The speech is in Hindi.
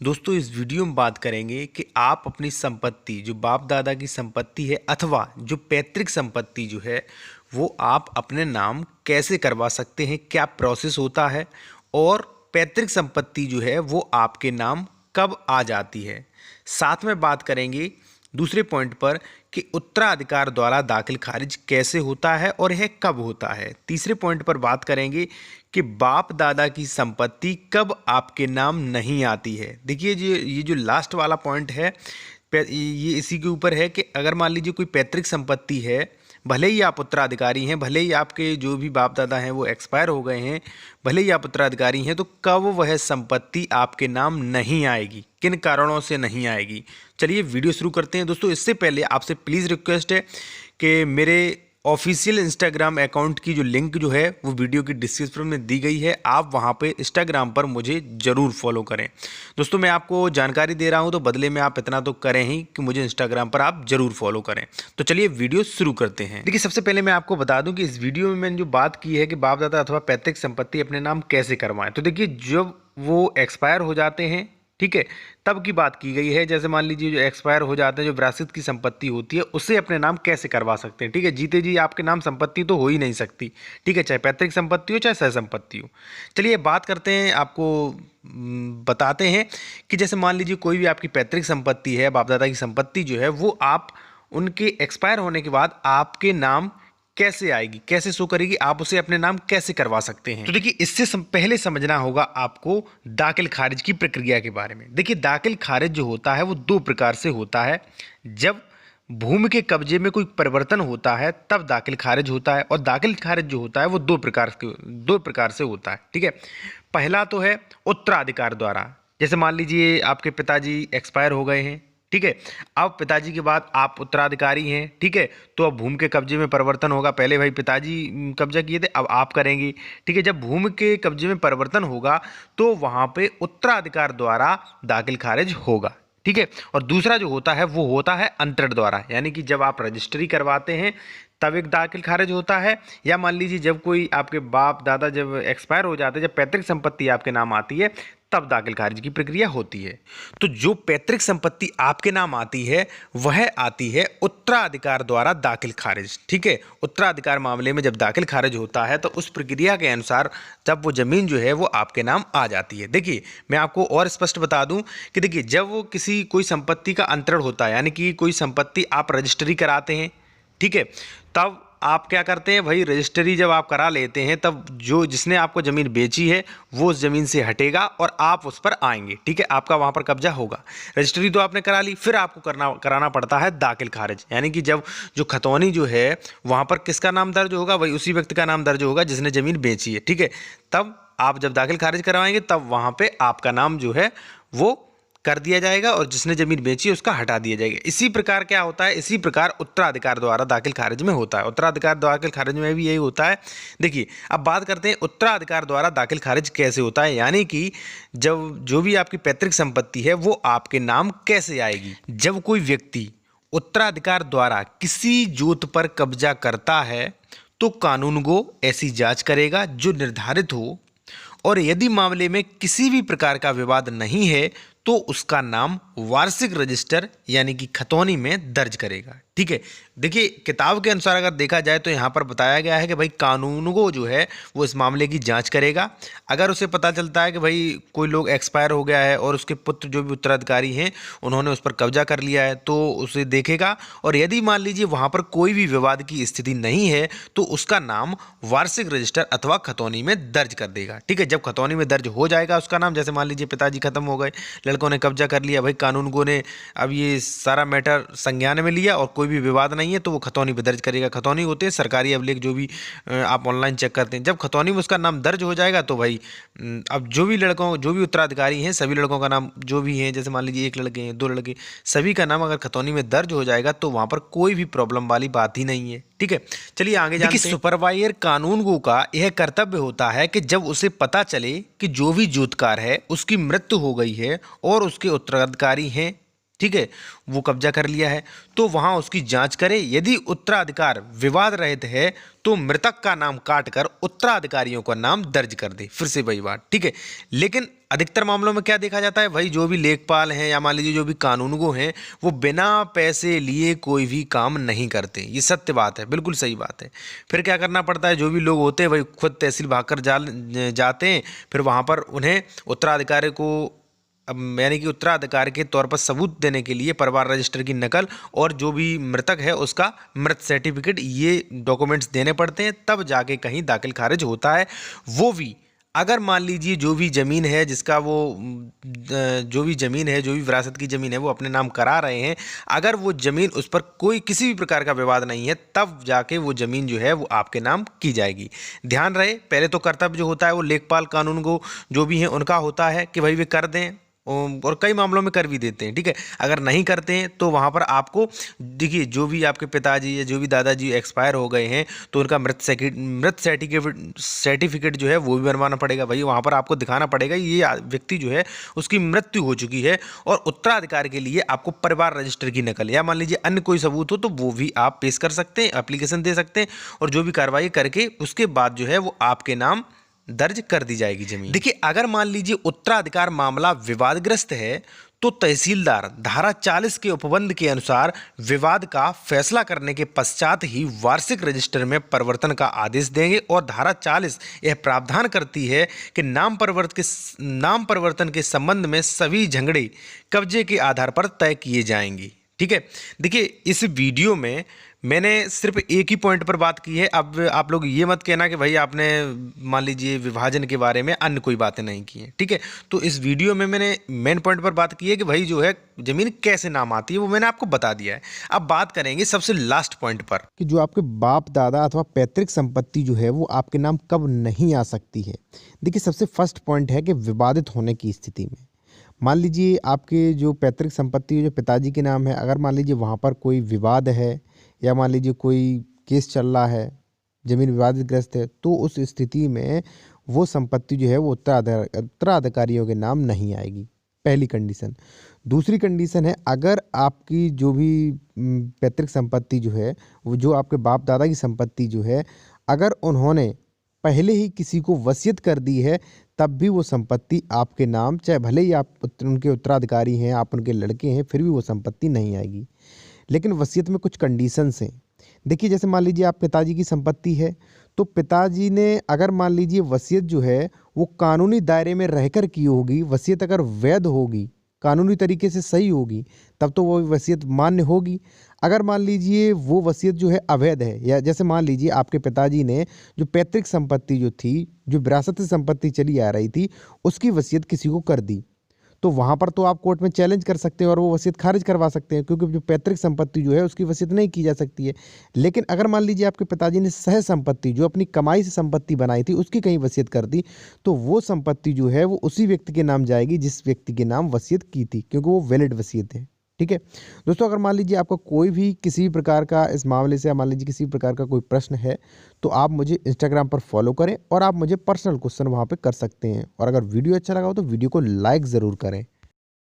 दोस्तों इस वीडियो में बात करेंगे कि आप अपनी संपत्ति जो बाप दादा की संपत्ति है अथवा जो पैतृक संपत्ति जो है वो आप अपने नाम कैसे करवा सकते हैं, क्या प्रोसेस होता है और पैतृक संपत्ति जो है वो आपके नाम कब आ जाती है। साथ में बात करेंगे दूसरे पॉइंट पर कि उत्तराधिकार द्वारा दाखिल खारिज कैसे होता है और यह कब होता है। तीसरे पॉइंट पर बात करेंगे कि बाप दादा की संपत्ति कब आपके नाम नहीं आती है। देखिए ये जो लास्ट वाला पॉइंट है ये इसी के ऊपर है कि अगर मान लीजिए कोई पैतृक संपत्ति है, भले ही आप उत्तराधिकारी हैं, भले ही आपके जो भी बाप दादा हैं वो एक्सपायर हो गए हैं, भले ही आप उत्तराधिकारी हैं, तो कब वह संपत्ति आपके नाम नहीं आएगी, किन कारणों से नहीं आएगी। चलिए वीडियो शुरू करते हैं। दोस्तों इससे पहले आपसे प्लीज़ रिक्वेस्ट है कि मेरे ऑफिशियल इंस्टाग्राम अकाउंट की जो लिंक जो है वो वीडियो की डिस्क्रिप्शन में दी गई है, आप वहां पे इंस्टाग्राम पर मुझे ज़रूर फॉलो करें। दोस्तों मैं आपको जानकारी दे रहा हूं तो बदले में आप इतना तो करें ही कि मुझे इंस्टाग्राम पर आप ज़रूर फॉलो करें। तो चलिए वीडियो शुरू करते हैं। देखिए सबसे पहले मैं आपको बता दूं कि इस वीडियो में मैंने जो बात की है कि बाप दादा अथवा पैतृक संपत्ति अपने नाम कैसे करवाएं, तो देखिए जब वो एक्सपायर हो जाते हैं, ठीक है, तब की बात की गई है। जैसे मान लीजिए जो एक्सपायर हो जाते हैं, जो विरासत की संपत्ति होती है उसे अपने नाम कैसे करवा सकते हैं। ठीक है, जीते जी आपके नाम संपत्ति तो हो ही नहीं सकती, ठीक है, चाहे पैतृक संपत्ति हो चाहे सह संपत्ति हो। चलिए बात करते हैं, आपको बताते हैं कि जैसे मान लीजिए कोई भी आपकी पैतृक संपत्ति है, बाप दादा की संपत्ति जो है वो आप उनके एक्सपायर होने के बाद आपके नाम कैसे आएगी, कैसे शो करेगी, आप उसे अपने नाम कैसे करवा सकते हैं। तो देखिए इससे पहले समझना होगा आपको दाखिल खारिज की प्रक्रिया के बारे में। देखिए दाखिल खारिज जो होता है वो दो प्रकार से होता है। जब भूमि के कब्जे में कोई परिवर्तन होता है तब दाखिल खारिज होता है, और दाखिल खारिज जो होता है वो दो प्रकार से होता है। ठीक है, पहला तो है उत्तराधिकार द्वारा। जैसे मान लीजिए आपके पिताजी एक्सपायर हो गए हैं, ठीक है, अब पिताजी के बाद आप उत्तराधिकारी हैं, ठीक है, तो अब भूमि के कब्जे में परिवर्तन होगा। पहले भाई पिताजी कब्जा किए थे, अब आप करेंगे, ठीक है। जब भूमि के कब्जे में परिवर्तन होगा तो वहां पे उत्तराधिकार द्वारा दाखिल खारिज होगा, ठीक है। और दूसरा जो होता है वो होता है अंतरण द्वारा, यानी कि जब आप रजिस्ट्री करवाते हैं तब एक दाखिल खारिज होता है, या मान लीजिए जब कोई आपके बाप दादा जब एक्सपायर हो जाते हैं, जब पैतृक संपत्ति आपके नाम आती है तब दाखिल खारिज की प्रक्रिया होती है। तो जो पैतृक संपत्ति आपके नाम आती है वह आती है उत्तराधिकार द्वारा दाखिल खारिज, ठीक है। उत्तराधिकार मामले में जब दाखिल खारिज होता है तो उस प्रक्रिया के अनुसार जब वो जमीन जो है वो आपके नाम आ जाती है। देखिए मैं आपको और स्पष्ट बता दूं कि देखिए जब वो कोई संपत्ति का अंतरण होता है, यानी कि कोई संपत्ति आप रजिस्ट्री कराते हैं, ठीक है, तब आप क्या करते हैं भाई, रजिस्ट्री जब आप करा लेते हैं तब जो जिसने आपको ज़मीन बेची है वो उस ज़मीन से हटेगा और आप उस पर आएंगे, ठीक है, आपका वहाँ पर कब्जा होगा। रजिस्ट्री तो आपने करा ली, फिर आपको कराना पड़ता है दाखिल खारिज, यानी कि जब जो खतौनी जो है वहाँ पर किसका नाम दर्ज होगा, वही उसी व्यक्ति का नाम दर्ज होगा जिसने ज़मीन बेची है, ठीक है। तब आप जब दाखिल खारिज करवाएंगे तब वहाँ पर आपका नाम जो है वो कर दिया जाएगा और जिसने जमीन बेची उसका हटा दिया जाएगा। इसी प्रकार क्या होता है, इसी प्रकार उत्तराधिकार द्वारा दाखिल खारिज में होता है। उत्तराधिकार दाखिल खारिज में भी यही होता है। देखिए अब बात करते हैं उत्तराधिकार द्वारा दाखिल खारिज कैसे होता है, यानी कि जब जो भी आपकी पैतृक संपत्ति है वो आपके नाम कैसे आएगी। जब कोई व्यक्ति उत्तराधिकार द्वारा किसी जोत पर कब्जा करता है तो कानूनगो ऐसी जांच करेगा जो निर्धारित हो, और यदि मामले में किसी भी प्रकार का विवाद नहीं है तो उसका नाम वार्षिक रजिस्टर यानी कि खतौनी में दर्ज करेगा, ठीक है। देखिए किताब के अनुसार अगर देखा जाए तो यहाँ पर बताया गया है कि भाई कानूनगो जो है वो इस मामले की जांच करेगा। अगर उसे पता चलता है कि भाई कोई लोग एक्सपायर हो गया है और उसके पुत्र जो भी उत्तराधिकारी हैं उन्होंने उस पर कब्जा कर लिया है तो उसे देखेगा, और यदि मान लीजिए वहाँ पर कोई भी विवाद की स्थिति नहीं है तो उसका नाम वार्षिक रजिस्टर अथवा खतौनी में दर्ज कर देगा, ठीक है। जब खतौनी में दर्ज हो जाएगा उसका नाम, जैसे मान लीजिए पिताजी खत्म हो गए, लड़कों ने कब्जा कर लिया, भाई कानूनगो ने अब ये सारा मैटर संज्ञान में लिया और कोई भी विवाद नहीं है तो वो खतौनी पे दर्ज करेगा। खतौनी होते हैं सरकारी अभिलेख, जो भी आप ऑनलाइन चेक करते हैं। जब खतौनी में उसका नाम दर्ज हो जाएगा तो भाई अब जो भी उत्तराधिकारी हैं सभी लड़कों का नाम जो भी हैं, जैसे मान लीजिए एक लड़के हैं दो लड़के, सभी का नाम अगर खतौनी में दर्ज हो जाएगा तो वहाँ पर कोई भी प्रॉब्लम वाली बात ही नहीं है, ठीक है। चलिए आगे जानते हैं। सुपरवाइजर कानूनगो का यह कर्तव्य होता है कि जब उसे पता चले कि जो भी जोतकार है उसकी मृत्यु हो गई है और उसके उत्तराधिकारी हैं, ठीक है, वो कब्जा कर लिया है, तो वहां उसकी जांच करे। यदि उत्तराधिकार विवाद रहित है तो मृतक का नाम काटकर उत्तराधिकारियों का नाम दर्ज कर दे। फिर से वही बात, ठीक है। लेकिन अधिकतर मामलों में क्या देखा जाता है, भाई जो भी लेखपाल हैं या मान लीजिए जो भी कानूनगो हैं, वो बिना पैसे लिए कोई भी काम नहीं करते। ये सत्य बात है, बिल्कुल सही बात है। फिर क्या करना पड़ता है, जो भी लोग होते हैं भाई खुद तहसील भागकर जाते हैं, फिर वहाँ पर उन्हें उत्तराधिकारी को यानी कि उत्तराधिकारी के तौर पर सबूत देने के लिए परिवार रजिस्टर की नकल और जो भी मृतक है उसका मृत सर्टिफिकेट, ये डॉक्यूमेंट्स देने पड़ते हैं, तब जाके कहीं दाखिल खारिज होता है। वो भी अगर मान लीजिए जो भी ज़मीन है जिसका वो जो भी ज़मीन है, जो भी विरासत की ज़मीन है वो अपने नाम करा रहे हैं, अगर वो ज़मीन उस पर कोई किसी भी प्रकार का विवाद नहीं है, तब जाके वो ज़मीन जो है वो आपके नाम की जाएगी। ध्यान रहे, पहले तो कर्तव्य जो होता है वो लेखपाल कानून को जो भी है उनका होता है कि भाई वे कर दें, और कई मामलों में कर भी देते हैं, ठीक है। अगर नहीं करते हैं तो वहाँ पर आपको देखिए, जो भी आपके पिताजी या जो भी दादाजी एक्सपायर हो गए हैं तो उनका मृत सर्टिफिकेट जो है वो भी बनवाना पड़ेगा। भाई वहाँ पर आपको दिखाना पड़ेगा ये व्यक्ति जो है उसकी मृत्यु हो चुकी है, और उत्तराधिकार के लिए आपको परिवार रजिस्टर की नकल या मान लीजिए अन्य कोई सबूत हो तो वो भी आप पेश कर सकते हैं, एप्लीकेशन दे सकते हैं, और जो भी कार्रवाई करके उसके बाद जो है वो आपके नाम दर्ज कर दी जाएगी जमीन। देखिए, अगर मान लीजिए उत्तराधिकार मामला विवादग्रस्त है तो तहसीलदार धारा 40 के उपबंध के अनुसार विवाद का फैसला करने के पश्चात ही वार्षिक रजिस्टर में परिवर्तन का आदेश देंगे, और धारा 40 यह प्रावधान करती है कि नाम परिवर्तन के संबंध में सभी झगड़े कब्जे के आधार पर तय किए जाएंगे। ठीक है, देखिए इस वीडियो में मैंने सिर्फ एक ही पॉइंट पर बात की है। अब आप लोग ये मत कहना कि भाई आपने मान लीजिए विभाजन के बारे में अन्य कोई बातें नहीं की हैं, ठीक है। तो इस वीडियो में मैंने मेन पॉइंट पर बात की है कि भाई जो है ज़मीन कैसे नाम आती है वो मैंने आपको बता दिया है। अब बात करेंगे सबसे लास्ट पॉइंट पर कि जो आपके बाप दादा अथवा पैतृक संपत्ति जो है वो आपके नाम कब नहीं आ सकती है। देखिए, सबसे फर्स्ट पॉइंट है कि विवादित होने की स्थिति में। मान लीजिए आपके जो पैतृक संपत्ति जो पिताजी के नाम है, अगर मान लीजिए वहाँ पर कोई विवाद है या मान लीजिए कोई केस चल रहा है, ज़मीन विवादग्रस्त है, तो उस स्थिति में वो संपत्ति जो है वो उत्तराधिकारियों के नाम नहीं आएगी, पहली कंडीशन। दूसरी कंडीशन है, अगर आपकी जो भी पैतृक संपत्ति जो है वो जो आपके बाप दादा की संपत्ति जो है, अगर उन्होंने पहले ही किसी को वसीयत कर दी है, तब भी वो संपत्ति आपके नाम, चाहे भले ही आप उनके उत्तराधिकारी हैं, आप उनके लड़के हैं, फिर भी वो संपत्ति नहीं आएगी। लेकिन वसीयत में कुछ कंडीशंस हैं। देखिए, जैसे मान लीजिए आप पिताजी की संपत्ति है, तो पिताजी ने अगर मान लीजिए वसीयत जो है वो कानूनी दायरे में रहकर की होगी, वसीयत अगर वैध होगी, कानूनी तरीके से सही होगी, तब तो वो वसीयत मान्य होगी। अगर मान लीजिए वो वसीयत जो है अवैध है, या जैसे मान लीजिए आपके पिताजी ने जो पैतृक संपत्ति जो थी, जो विरासत से संपत्ति चली आ रही थी, उसकी वसीयत किसी को कर दी, तो वहाँ पर तो आप कोर्ट में चैलेंज कर सकते हैं और वो वसीयत खारिज करवा सकते हैं, क्योंकि जो पैतृक संपत्ति जो है उसकी वसीयत नहीं की जा सकती है। लेकिन अगर मान लीजिए आपके पिताजी ने सह संपत्ति जो अपनी कमाई से संपत्ति बनाई थी उसकी कहीं वसीयत कर दी, तो वो संपत्ति जो है वो उसी व्यक्ति के नाम जाएगी जिस व्यक्ति के नाम वसीयत की थी, क्योंकि वो वैलिड वसीयत है। ठीक है दोस्तों, अगर मान लीजिए आपका कोई भी किसी भी प्रकार का इस मामले से मान लीजिए किसी प्रकार का कोई प्रश्न है, तो आप मुझे इंस्टाग्राम पर फॉलो करें और आप मुझे पर्सनल क्वेश्चन वहाँ पे कर सकते हैं। और अगर वीडियो अच्छा लगा हो तो वीडियो को लाइक ज़रूर करें।